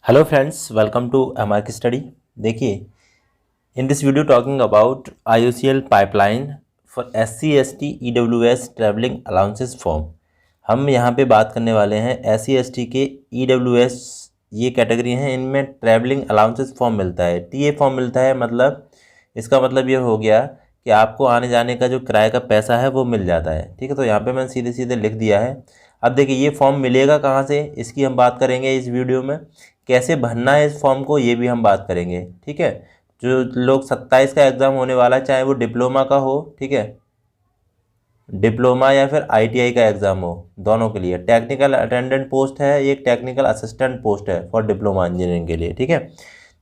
Hello friends, welcome to MRK study. देखिए, in this video talking about IOCL pipeline for SC ST EWS travelling allowances form. हम यहाँ पे बात करने वाले हैं एससी एसटी के ईडब्ल्यूएस ये कैटेगरी हैं, इनमें ट्रैवलिंग अलाउंसेस फॉर्म मिलता है, टीए फॉर्म मिलता है। मतलब इसका मतलब ये हो गया कि आपको आने जाने का जो किराए का पैसा है वो मिल जाता है। ठीक है, तो यहाँ पे मैंने सीधे सीधे लिख दिया है। अब देखिए, ये फॉर्म मिलेगा कहाँ से, इसकी हम बात करेंगे इस वीडियो में। कैसे भरना है इस फॉर्म को, ये भी हम बात करेंगे। ठीक है, जो लोग 27 का एग्ज़ाम होने वाला है, चाहे वो डिप्लोमा का हो, ठीक है, डिप्लोमा या फिर आईटीआई का एग्ज़ाम हो, दोनों के लिए टेक्निकल अटेंडेंट पोस्ट है, एक टेक्निकल असिस्टेंट पोस्ट है फॉर डिप्लोमा इंजीनियरिंग के लिए। ठीक है,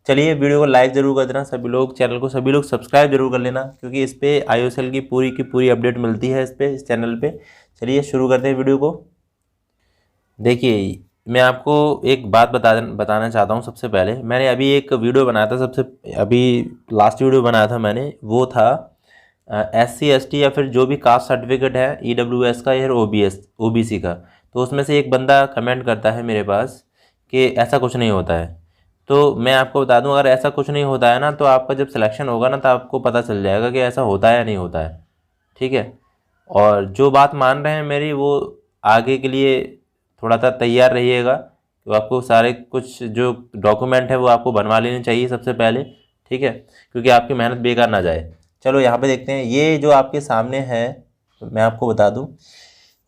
चलिए वीडियो को लाइक ज़रूर कर देना सभी लोग, चैनल को सभी लोग सब्सक्राइब जरूर कर लेना, क्योंकि इस पर आईओसीएल की पूरी अपडेट मिलती है इस चैनल पे। चलिए शुरू करते हैं वीडियो को। देखिए, मैं आपको एक बात बताना चाहता हूँ। सबसे पहले मैंने अभी एक वीडियो बनाया था, सबसे अभी लास्ट वीडियो बनाया था मैंने, वो था एससी एसटी या फिर जो भी कास्ट सर्टिफिकेट है ईडब्ल्यूएस का या ओबीसी का। तो उसमें से एक बंदा कमेंट करता है मेरे पास कि ऐसा कुछ नहीं होता है। तो मैं आपको बता दूं, अगर ऐसा कुछ नहीं होता है ना, तो आपका जब सिलेक्शन होगा ना, तो आपको पता चल जाएगा कि ऐसा होता है या नहीं होता है। ठीक है, और जो बात मान रहे हैं मेरी, वो आगे के लिए थोड़ा सा तैयार रहिएगा। तो आपको सारे कुछ जो डॉक्यूमेंट है वो आपको बनवा लेने चाहिए सबसे पहले। ठीक है, क्योंकि आपकी मेहनत बेकार ना जाए। चलो यहाँ पे देखते हैं, ये जो आपके सामने है, तो मैं आपको बता दूं,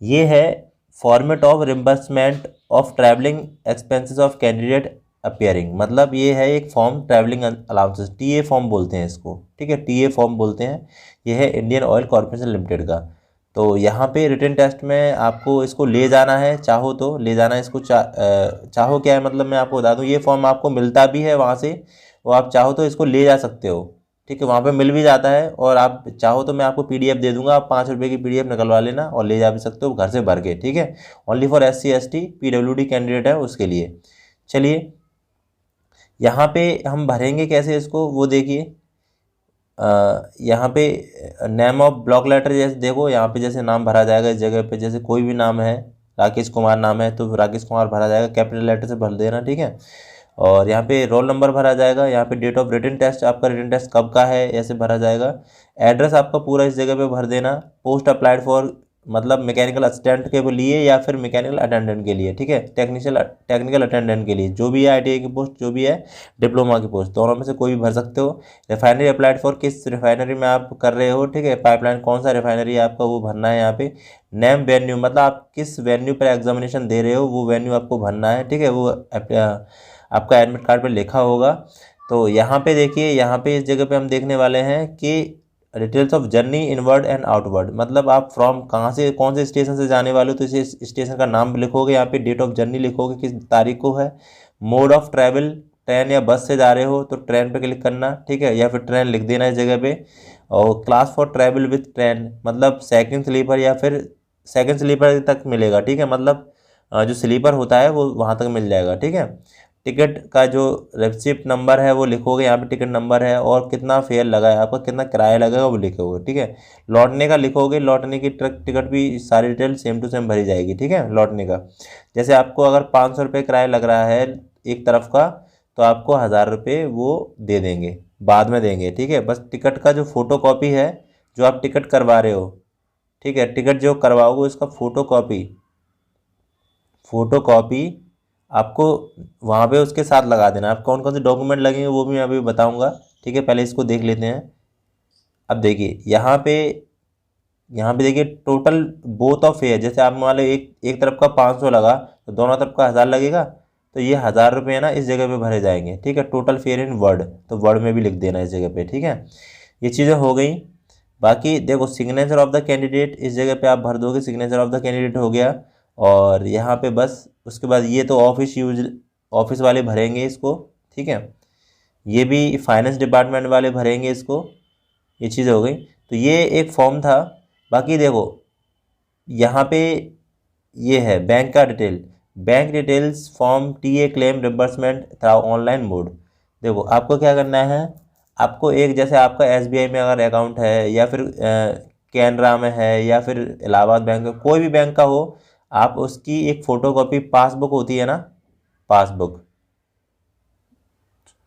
ये है format of reimbursement of travelling expenses of candidate appearing. मतलब ये है एक form, travelling allowances, TA form बोलते हैं इसको। ठीक है, टीए फॉर्म बोलते हैं। ये है इंडियन ऑयल कॉर्पोरेशन लिमिटेड का। तो यहाँ पे रिटन टेस्ट में आपको इसको ले जाना है, चाहो तो ले जाना है इसको। चाहो क्या है, मतलब मैं आपको बता दूँ, ये फॉर्म आपको मिलता भी है वहाँ से, और आप चाहो तो इसको ले जा सकते हो। ठीक है, वहाँ पे मिल भी जाता है, और आप चाहो तो मैं आपको पीडीएफ दे दूंगा, आप 5 रुपये की पीडीएफ निकलवा लेना और ले जा भी सकते हो घर से भर के। ठीक है, only for SC ST PWD candidate है उसके लिए। चलिए, यहाँ पे हम भरेंगे कैसे इसको, वो देखिए। यहाँ पे नेम ऑफ ब्लॉक लेटर, जैसे देखो यहाँ पे जैसे नाम भरा जाएगा इस जगह पे, जैसे कोई भी नाम है, राकेश कुमार नाम है तो राकेश कुमार भरा जाएगा, कैपिटल लेटर से भर देना। ठीक है, और यहाँ पे रोल नंबर भरा जाएगा, यहाँ पे डेट ऑफ रिटन टेस्ट, आपका रिटन टेस्ट कब का है ऐसे भरा जाएगा। एड्रेस आपका पूरा इस जगह पे भर देना। पोस्ट अप्लाइड फॉर, मतलब मैकेनिकल असिस्टेंट के लिए या फिर मैकेनिकल अटेंडेंट के लिए। ठीक है, टेक्निकल अटेंडेंट के लिए, जो भी है आईटीआई की पोस्ट, जो भी है डिप्लोमा की पोस्ट, दोनों में से कोई भी भर सकते हो। रिफाइनरी अप्लाइड फॉर, किस रिफाइनरी में आप कर रहे हो। ठीक है, पाइपलाइन कौन सा रिफाइनरी है आपका, वो भरना है यहाँ पे। नेम वेन्यू, मतलब आप किस वेन्यू पर एग्जामिनेशन दे रहे हो, वो वेन्यू आपको भरना है। ठीक है, वो आपका एडमिट कार्ड पर लिखा होगा। तो यहाँ पे देखिए, यहाँ पे इस जगह पे हम देखने वाले हैं कि details of journey inward and outward, मतलब आप फ्रॉम कहाँ से, कौन से स्टेशन से जाने वाले हो, तो इस स्टेशन का नाम लिखोगे, यहाँ पे डेट ऑफ जर्नी लिखोगे, किस तारीख को है। मोड ऑफ ट्रैवल, ट्रेन या बस से जा रहे हो तो ट्रेन पे क्लिक करना। ठीक है, या फिर ट्रेन लिख देना इस जगह पे। और class for travel with train, मतलब सेकंड स्लीपर या फिर सेकंड स्लीपर तक मिलेगा। ठीक है, मतलब जो स्लीपर होता है वो वहाँ तक मिल जाएगा। ठीक है, टिकट का जो रिसिप्ट नंबर है वो लिखोगे, यहाँ पे टिकट नंबर है, और कितना फेयर लगा है आपका, कितना किराया लगेगा वो लिखोगे। ठीक है, लौटने का लिखोगे, लौटने की टिकट भी सारी डिटेल सेम टू सेम भरी जाएगी। ठीक है, लौटने का जैसे आपको अगर 500 रुपये किराया लग रहा है एक तरफ का, तो आपको 1000 रुपये वो दे देंगे, बाद में देंगे। ठीक है, बस टिकट का जो फ़ोटो कॉपी है, जो आप टिकट करवा रहे हो, ठीक है, टिकट जो करवाओगे उसका फ़ोटो कॉपी आपको वहाँ पे उसके साथ लगा देना। आप कौन कौन से डॉक्यूमेंट लगेंगे वो भी मैं अभी बताऊँगा। ठीक है, पहले इसको देख लेते हैं। अब देखिए यहाँ पे देखिए टोटल बोथ ऑफ फेयर, जैसे आप मान लो एक तरफ का 500 लगा, तो दोनों तरफ का 1000 लगेगा, तो ये 1000 रुपये ना इस जगह पे भरे जाएंगे। ठीक है, टोटल फेयर इन वर्ड, तो वर्ड में भी लिख देना इस जगह पे। ठीक है, ये चीज़ें हो गई। बाकी देखो, सिग्नेचर ऑफ द कैंडिडेट इस जगह पे आप भर दोगे, सिग्नेचर ऑफ द कैंडिडेट हो गया। और यहाँ पे बस उसके बाद ये तो ऑफिस वाले भरेंगे इसको। ठीक है, ये भी फाइनेंस डिपार्टमेंट वाले भरेंगे इसको। ये चीज़ हो गई, तो ये एक फॉर्म था। बाकी देखो यहाँ पे ये है बैंक का detail, bank details form TA claim reimbursement था ऑनलाइन मोड। देखो आपको क्या करना है, आपको एक, जैसे आपका एसबीआई में अगर अकाउंट है, या फिर कैनरा में है, या फिर इलाहाबाद बैंक, कोई भी बैंक का हो, आप उसकी एक फ़ोटोकॉपी, पासबुक होती है ना, पासबुक,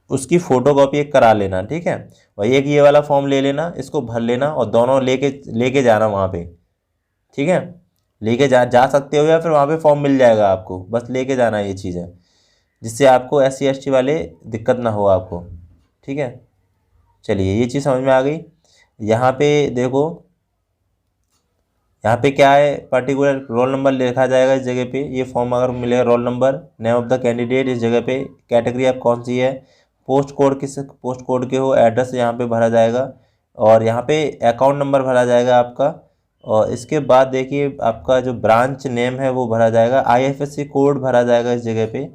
उसकी फ़ोटोकॉपी एक करा लेना, ठीक है। वही एक ये वाला फॉर्म ले लेना, इसको भर लेना और दोनों लेके जाना वहाँ पे, ठीक है। लेके जा सकते हो या फिर वहाँ पे फॉर्म मिल जाएगा आपको, बस लेके जाना ये चीज़ है, जिससे आपको SC ST वाले दिक्कत ना हो आपको, ठीक है। चलिए ये चीज़ समझ में आ गई। यहाँ पे देखो, यहाँ पे क्या है, पर्टिकुलर रोल नंबर लिखा जाएगा इस जगह पे, ये फॉर्म अगर मिलेगा, roll number, name of the candidate इस जगह पे, कैटेगरी आप कौन सी है, पोस्ट कोड किस पोस्ट कोड के हो, एड्रेस यहाँ पे भरा जाएगा, और यहाँ पे अकाउंट नंबर भरा जाएगा आपका। और इसके बाद देखिए आपका जो ब्रांच नेम है वो भरा जाएगा, IFSC कोड भरा जाएगा इस जगह पे,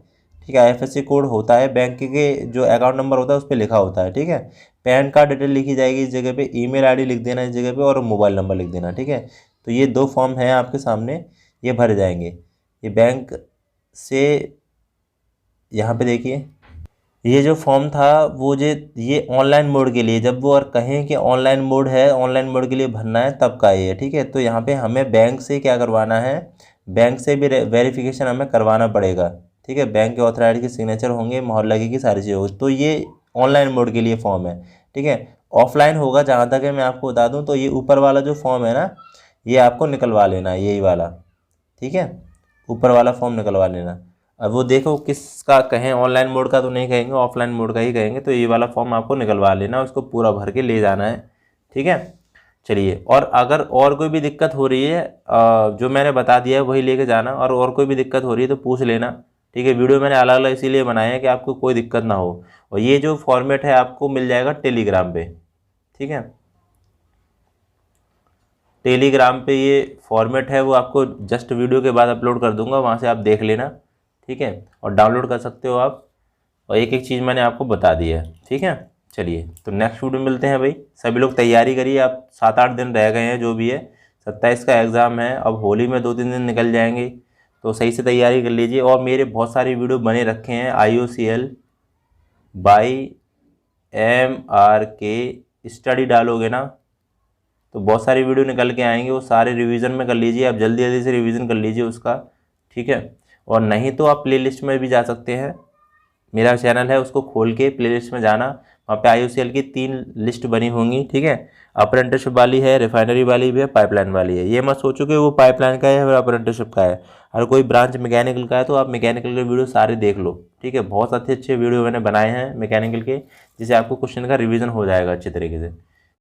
ठीक है। IFSC कोड होता है बैंक के, जो अकाउंट नंबर होता है उस पर लिखा होता है, ठीक है। पैन कार्ड डिटेल लिखी जाएगी इस जगह पे, ईमेल ID लिख देना इस जगह पे, और मोबाइल नंबर लिख देना, ठीक है। तो ये 2 फॉर्म हैं आपके सामने, ये भर जाएंगे। ये बैंक से, यहाँ पे देखिए ये जो फॉर्म था वो ये ऑनलाइन मोड के लिए, जब वो और कहें कि ऑनलाइन मोड है, ऑनलाइन मोड के लिए भरना है तब का ये, ठीक है। तो यहाँ पे हमें बैंक से क्या करवाना है, बैंक से भी वेरिफिकेशन हमें करवाना पड़ेगा, ठीक है। बैंक के ऑथराइज के सिग्नेचर होंगे, मोहर लगेगी, सारी चीज़ होगी। तो ये ऑनलाइन मोड के लिए फॉर्म है, ठीक है। ऑफलाइन होगा जहाँ तक है मैं आपको बता दूँ, तो ये ऊपर वाला जो फॉर्म है ना, ये आपको निकलवा लेना है, यही वाला, ठीक है। ऊपर वाला फॉर्म निकलवा लेना। अब वो देखो किसका कहें, ऑनलाइन मोड का तो नहीं कहेंगे, ऑफलाइन मोड का ही कहेंगे, तो ये वाला फॉर्म आपको निकलवा लेना, उसको पूरा भर के ले जाना है, ठीक है। चलिए, और अगर और कोई भी दिक्कत हो रही है, जो मैंने बता दिया है वही लेके जाना, और कोई भी दिक्कत हो रही है तो पूछ लेना, ठीक है। वीडियो मैंने अलग अलग इसीलिए बनाए हैं कि आपको कोई दिक्कत ना हो। और ये जो फॉर्मेट है आपको मिल जाएगा टेलीग्राम पे, ठीक है। टेलीग्राम पे ये फॉर्मेट है, वो आपको जस्ट वीडियो के बाद अपलोड कर दूंगा, वहाँ से आप देख लेना, ठीक है। और डाउनलोड कर सकते हो आप, और एक एक चीज़ मैंने आपको बता दी है, ठीक है। चलिए, तो नेक्स्ट वीडियो में मिलते हैं भाई। सभी लोग तैयारी करिए, आप 7-8 दिन रह गए हैं, जो भी है 27 का एग्ज़ाम है, अब होली में 2-3 दिन निकल जाएंगे, तो सही से तैयारी कर लीजिए। और मेरे बहुत सारे वीडियो बने रखे हैं, IOCL बाई MRK स्टडी डालोगे ना तो बहुत सारी वीडियो निकल के आएंगे, वो सारे रिवीजन में कर लीजिए, आप जल्दी जल्दी से रिवीजन कर लीजिए उसका, ठीक है। और नहीं तो आप प्लेलिस्ट में भी जा सकते हैं, मेरा चैनल है उसको खोल के प्लेलिस्ट में जाना, वहाँ पे IOCL की 3 लिस्ट बनी होंगी, ठीक है। अप्रेंटिसशिप वाली है, रिफाइनरी वाली भी है, पाइपलाइन वाली है। ये मत सोचो कि वो पाइपलाइन का है और अप्रेंटिसशिप का है। अगर कोई ब्रांच मैकेनिकल का है तो आप मैकेनिकल के वीडियो सारे देख लो, ठीक है। बहुत अच्छे अच्छे वीडियो मैंने बनाए हैं मैकेनिकल के, जिससे आपको क्वेश्चन का रिवीजन हो जाएगा अच्छे तरीके से।